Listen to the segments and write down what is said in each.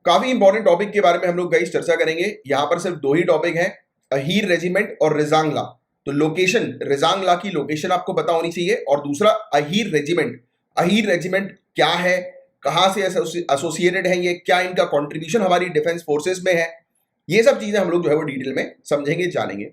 काफी important topic के बारे में हम लोग गाइस चर्चा करेंगे। यहां पर सिर्फ दो ही टॉपिक हैं, अहीर रेजिमेंट और रिजांग ला। तो लोकेशन, रिजांग ला की लोकेशन आपको पता होनी चाहिए, और दूसरा अहीर रेजिमेंट। अहीर रेजिमेंट क्या है, कहां से एसोसिएटेड है, ये क्या इनका कंट्रीब्यूशन हमारी डिफेंस फोर्सेस में है, ये सब चीजें हम लोग जो है वो डिटेल में समझेंगे, जानेंगे।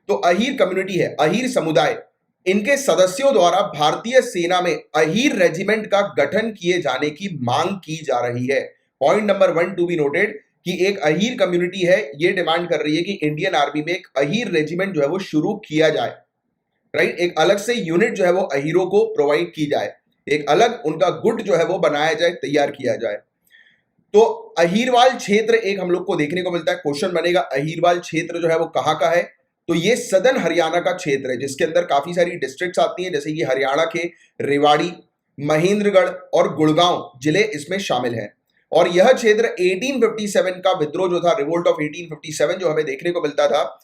तो अहीर कम्युनिटी है, अहीर समुदाय, इनके सदस्यों द्वारा भारतीय सेना में अहीर रेजिमेंट का गठन किए जाने की मांग की जा रही है। Point number 1 to be noted कि एक अहीर कम्युनिटी है, ये डिमांड कर रही है कि इंडियन आर्मी में एक अहीर रेजिमेंट जो है वो शुरू किया जाए। राइट, एक अलग से यूनिट जो है वो अहीरों को प्रोवाइड की जाए, एक अलग उनका गुट जो है वो बनाया जाए, तैयार किया जाए। तो अहीरवाल क्षेत्र एक हम लोग को देखने को मिलता है, क्वेश्चन बनेगा अहीरवाल क्षेत्र जो है वो कहां का है। तो ये सदर्न हरियाणा का क्षेत्र है, जिसके अंदर काफी सारी डिस्ट्रिक्ट्स आती हैं, जैसे कि हरियाणा के रेवाड़ी, महेंद्रगढ़ और गुड़गांव जिले इसमें शामिल हैं। और यह क्षेत्र 1857 का विद्रोह जो था, रिवोल्ट ऑफ 1857 जो हमें देखने को मिलता था,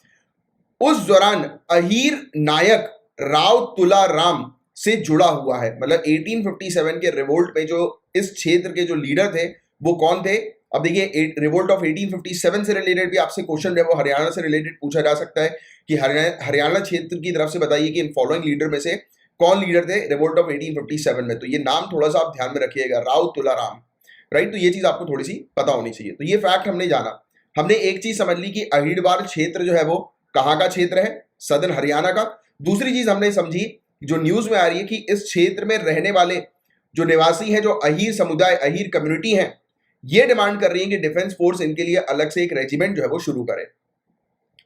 उस दौरान अहीर नायक राव तुलाराम से जुड़ा हुआ है। मतलब 1857 के रिवोल्ट में जो इस क्षेत्र के जो लीडर थे वो कौन थे। अब देखिए, रिवोल्ट ऑफ 1857 से रिलेटेड भी आपसे क्वेश्चन है वो हरियाणा से रिलेटेड पूछा जा सकता है कि हरियाणा क्षेत्र की तरफ से बताइए कि इन फॉलोइंग लीडर में से कौन लीडर थे रिवोल्ट ऑफ 1857 में। तो ये नाम थोड़ा सा आप ध्यान में रखिएगा, राव तुलाराम। राइट, तो ये चीज आपको थोड़ी सी पता होनी चाहिए। तो ये फैक्ट हमने जाना। हमने एक चीज समझ ली कि अहीरवाल क्षेत्र जो है वो कहां का क्षेत्र है, सदर्न हरियाणा का। दूसरी चीज हमने समझी जो न्यूज में आ रही है कि इस क्षेत्र में रहने वाले जो निवासी हैं, जो अहीर समुदाय, अहीर कम्युनिटी हैं, ये डिमांड कर रही है कि डिफेंस फोर्स इनके लिए अलग से एक रेजिमेंट जो है वो शुरू करे।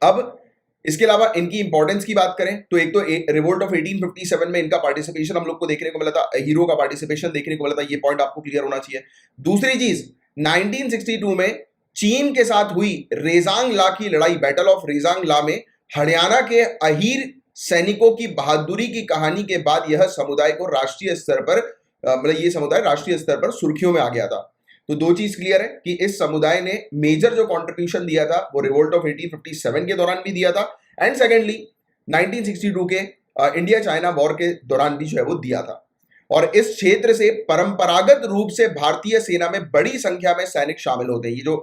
अब इसके अलावा इनकी इंपॉर्टेंस की बात करें तो एक तो रिवोल्ट ऑफ 1857 में इनका पार्टिसिपेशन हम लोग को देखने को मिला था, अहीरों का पार्टिसिपेशन देखने को मिला था, ये पॉइंट आपको क्लियर होना चाहिए। दूसरी चीज, 1962 में चीन के साथ हुई रेजांग ला की लड़ाई, बैटल ऑफ रेजांग ला में हरियाणा के अहीर सैनिकों की बहादुरी की कहानी के बाद यह समुदाय को राष्ट्रीय स्तर पर, मतलब ये समुदाय राष्ट्रीय स्तर पर सुर्खियों में आ गया था। तो दो चीज क्लियर है कि इस समुदाय ने मेजर जो कंट्रीब्यूशन दिया था वो रिवोल्ट ऑफ 1857 के दौरान भी दिया था, एंड सेकेंडली 1962 के इंडिया चाइना वॉर के दौरान भी जो है वो दिया था। और इस क्षेत्र से परंपरागत रूप से भारतीय सेना में बड़ी संख्या में सैनिक शामिल होते हैं। ये जो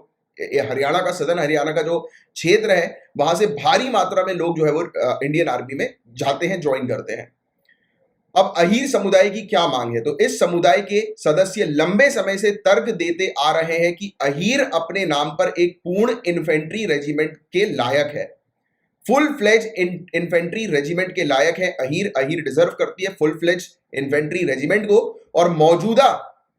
हरियाणा का, सदर्न हरियाणा का जो क्षेत्र है, वहां से भारी मात्रा में लोग जो है वो इंडियन आर्मी में जाते हैं, ज्वाइन करते हैं। अब अहीर समुदाय की क्या मांग है, तो इस समुदाय के सदस्य लंबे समय से तर्क देते आ रहे हैं कि अहीर अपने नाम पर एक पूर्ण इन्फेंट्री रेजिमेंट के लायक है, फुल फ्लेज इन्फेंट्री रेजिमेंट के लायक है। अहीर डिजर्व करती है फुल फ्लेज इन्फेंट्री रेजिमेंट को, और मौजूदा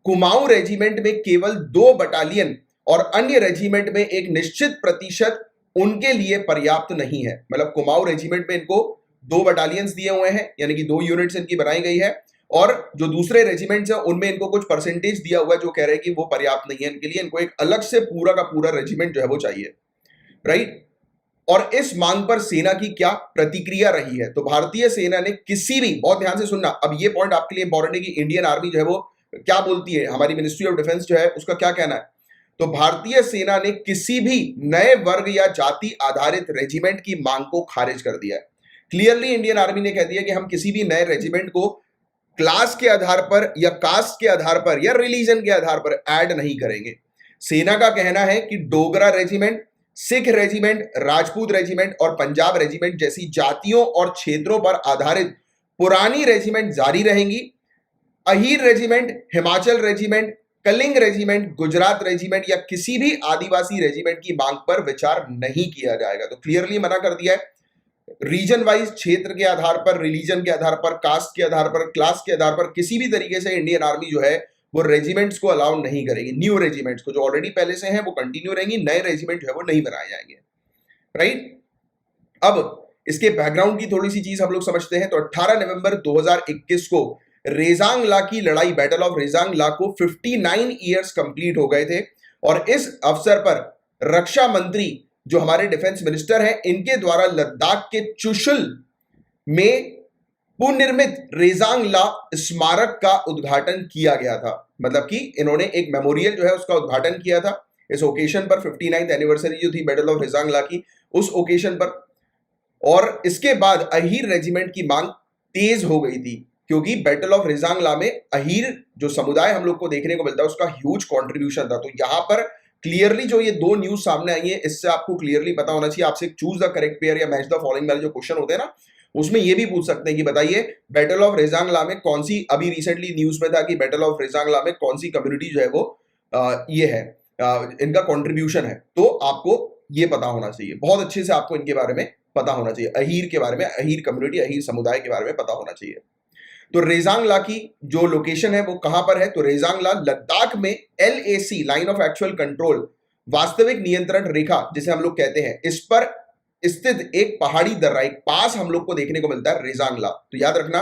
कुमाऊं रेजिमेंट में केवल 2 बटालियन और अन्य रेजिमेंट में एक निश्चित प्रतिशत उनके लिए पर्याप्त नहीं है। मतलब कुमाऊं रेजिमेंट में इनको 2 बटालियंस दिए हुए हैं, यानी कि 2 यूनिट्स इनकी बनाई गई है, और जो दूसरे रेजिमेंट्स हैं उनमें इनको कुछ परसेंटेज दिया हुआ है जो कह रहे हैं कि वो पर्याप्त नहीं है इनके लिए, इनको एक अलग से पूरा का पूरा रेजिमेंट जो है वो चाहिए। राइट, और इस मांग पर सेना की क्या प्रतिक्रिया रही है। तो भारतीय सेना ने किसी भी, बहुत ध्यान से सुनना, अब ये पॉइंट आपके लिए इंपॉर्टेंट है कि इंडियन आर्मी जो है वो क्या बोलती है, हमारी मिनिस्ट्री ऑफ डिफेंस जो है उसका क्या कहना है। तो भारतीय सेना ने किसी भी नए वर्ग या जाति आधारित रेजिमेंट की मांग को खारिज कर दिया है। क्लियरली इंडियन आर्मी ने कह दिया कि हम किसी भी नए रेजिमेंट को क्लास के आधार पर या कास्ट के आधार पर या रिलीजन के आधार पर ऐड नहीं करेंगे। सेना का कहना है कि Dogra regiment, Sikh regiment, Rajput regiment और पंजाब रेजिमेंट जैसी जातियों और क्षेत्रों पर आधारित पुरानी रेजिमेंट जारी रहेंगी। Ahir regiment, Himachal regiment, Kalinga regiment, Gujarat regiment या किसी भी आदिवासी रेजिमेंट की मांग पर विचार नहीं किया जाएगा। तो क्लियरली मना कर दिया है। रीजन वाइज, क्षेत्र के आधार पर, रिलीजन के आधार पर, कास्ट के आधार पर, क्लास के आधार पर किसी भी तरीके से इंडियन आर्मी जो है वो रेजिमेंट्स को अलाउ नहीं करेगी। न्यू रेजिमेंट्स को, जो ऑलरेडी पहले से हैं वो कंटिन्यू रहेंगी, नए रेजिमेंट जो है वो नहीं बनाए जाएंगे। राइट, अब इसके बैकग्राउंड की थोड़ी सी चीज हम लोग समझते हैं। तो 18 नवंबर 2021 को रेजांग ला की लड़ाई, बैटल ऑफ रेजांग ला को 59 ईयर्स कंप्लीट हो गए थे, और इस अवसर पर रक्षा मंत्री जो हमारे डिफेंस मिनिस्टर हैं, इनके द्वारा लद्दाख के चुशुल में पुनर्निर्मित रेजांग ला स्मारक का उद्घाटन किया गया था। मतलब कि इन्होंने एक मेमोरियल जो है उसका उद्घाटन किया था इस ओकेशन पर, 59th एनिवर्सरी जो थी बैटल ऑफ रेजांग ला की, उस ओकेशन पर। और इसके बाद अहीर रेजिमेंट की मांग तेज हो गई थी, क्योंकि बैटल ऑफ रेजांग ला में अहीर जो समुदाय हम लोग को देखने को मिलता है उसका ह्यूज कंट्रीब्यूशन था। तो यहां पर क्लियरली जो ये दो न्यूज सामने आई है, इससे आपको क्लियरली पता होना चाहिए। आपसे चूज द करेक्ट पेयर या मैच द फॉलोइंग वाले जो क्वेश्चन होते हैं ना, उसमें ये भी पूछ सकते हैं कि बताइए बैटल ऑफ रेजांगला में कौन सी, अभी रिसेंटली न्यूज में था कि बैटल ऑफ रेजांगला में कौन सी कम्युनिटी जो है वो ये है, इनका कंट्रीब्यूशन है। तो आपको ये पता होना चाहिए, बहुत अच्छे से आपको इनके बारे में पता होना चाहिए, अहीर के बारे में, अहीर कम्युनिटी, अहीर समुदाय के बारे में पता होना चाहिए। तो रेजांगला की जो लोकेशन है वो कहां पर है, तो रेजांगला लद्दाख में LAC, line of actual control, वास्तविक नियंत्रण रेखा जिसे हम लोग कहते हैं, इस पर स्थित एक पहाड़ी दर्रा, एक पास हम लोग को देखने को मिलता है रेजांगला। तो याद रखना,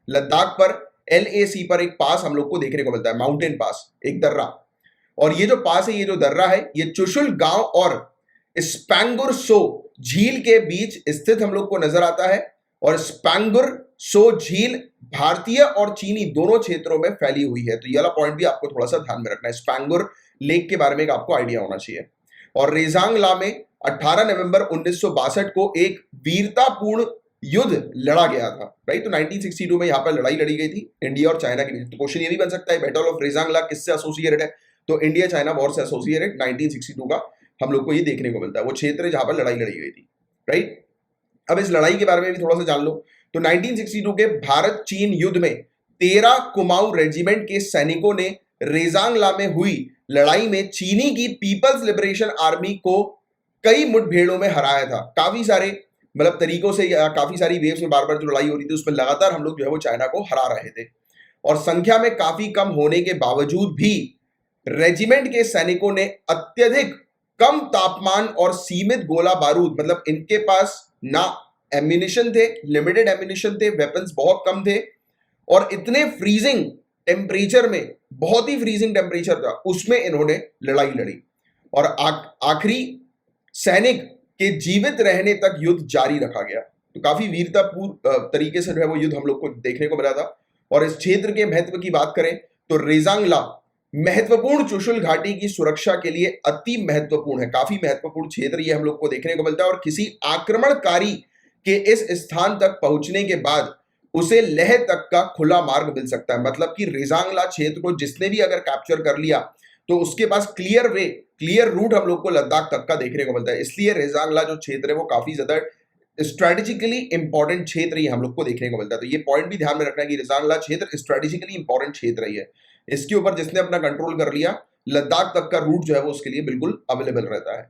लद्दाख पर LAC पर एक पास हम लोग को देखने को मिलता है, माउंटेन पास, एक दर्रा। और ये जो पास है, ये जो दर्रा है, ये चुशुल गांव और स्पैंगुर सो झील के बीच स्थित हम लोग को नजर आता है। और स्पैंगुर सो झील भारतीय और चीनी दोनों क्षेत्रों में फैली हुई है। तो ये वाला पॉइंट भी आपको थोड़ा सा ध्यान में रखना है, स्पैंगुर लेक के बारे में आपको आइडिया होना चाहिए। और रेजांगला में 18 नवंबर 1962 को एक वीरतापूर्ण युद्ध लड़ा गया था, राइट। तो 1962 में यहां पर लड़ाई लड़ी गई थी इंडिया और चाइना के बीच। तो क्वेश्चन ये भी बन सकता है बैटल ऑफ रेजांगला किससे एसोसिएटेड है, तो इंडिया चाइना वॉर से एसोसिएटेड 1962 का हम लोग को ये देखने को मिलता है, वो क्षेत्र जहां पर लड़ाई लड़ी गई थी, राइट। अब इस लड़ाई के बारे में भी थोड़ा सा जान लो। तो 1962 के भारत चीन युद्ध में 13 कुमाऊं रेजिमेंट के सैनिकों ने रेजांगला में हुई लड़ाई में चीनी की पीपल्स लिबरेशन आर्मी को कई मुठभेड़ों में हराया था। काफी सारे मतलब तरीकों से, या काफी सारी वेव्स में बार बार जो लड़ाई हो रही थी उसमें लगातार हम लोग जो है वो चाइना को हरा रहे थे। और संख्या में काफी कम होने के बावजूद भी रेजिमेंट के सैनिकों ने अत्यधिक कम तापमान और सीमित गोला बारूद, मतलब इनके पास ना एम्यूनिशन थे, लिमिटेड एम्यूनिशन थे, वेपन्स बहुत कम थे, और इतने फ्रीजिंग टेम्परेचर में, बहुत ही फ्रीजिंग टेम्परेचर था, उसमें इन्होंने लड़ाई लड़ी। और आखिरी सैनिक के जीवित रहने तक युद्ध जारी रखा गया। तो काफी वीरतापूर्ण तरीके से जो है वो युद्ध हम लोग को देखने को मिला था। और इस क्षेत्र के महत्व की बात करें तो रेजांगला महत्वपूर्ण चुशुल घाटी की सुरक्षा के लिए अति महत्वपूर्ण है, काफी महत्वपूर्ण क्षेत्र ये हम लोग को देखने को मिलता है। और किसी आक्रमणकारी के इस स्थान तक पहुंचने के बाद उसे लेह तक का खुला मार्ग मिल सकता है। मतलब कि रेजांगला क्षेत्र को जिसने भी अगर कैप्चर कर लिया तो उसके पास क्लियर वे, क्लियर रूट हम लोग को लद्दाख तक का देखने को मिलता है। इसलिए रेजांगला जो क्षेत्र है वो काफी ज्यादा स्ट्रेटेजिकली इंपॉर्टेंट क्षेत्र ये हम लोग को देखने को मिलता है। तो ये पॉइंट भी ध्यान में रखना है कि रेजांगला क्षेत्र स्ट्रेटेजिकली इंपॉर्टेंट क्षेत्र है। इसके ऊपर जिसने अपना कंट्रोल कर लिया, लद्दाख तक का रूट जो है वो उसके लिए बिल्कुल अवेलेबल रहता है।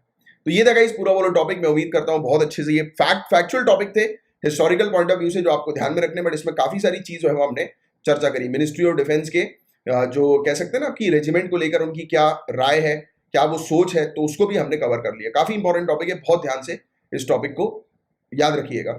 तो ये था गाइस पूरा वाला टॉपिक। मैं उम्मीद करता हूं बहुत अच्छे से, ये फैक्चुअल टॉपिक थे हिस्टोरिकल पॉइंट ऑफ व्यू से जो आपको ध्यान में रखने, बट इसमें काफी सारी चीज जो है वो हमने चर्चा करी। मिनिस्ट्री ऑफ डिफेंस के जो कह सकते हैं ना कि रेजिमेंट को लेकर उनकी क्या राय है, क्या वो सोच है, तो उसको भी हमने कवर कर लिया। काफी इंपॉर्टेंट टॉपिक है, बहुत ध्यान से इस टॉपिक को याद रखिएगा।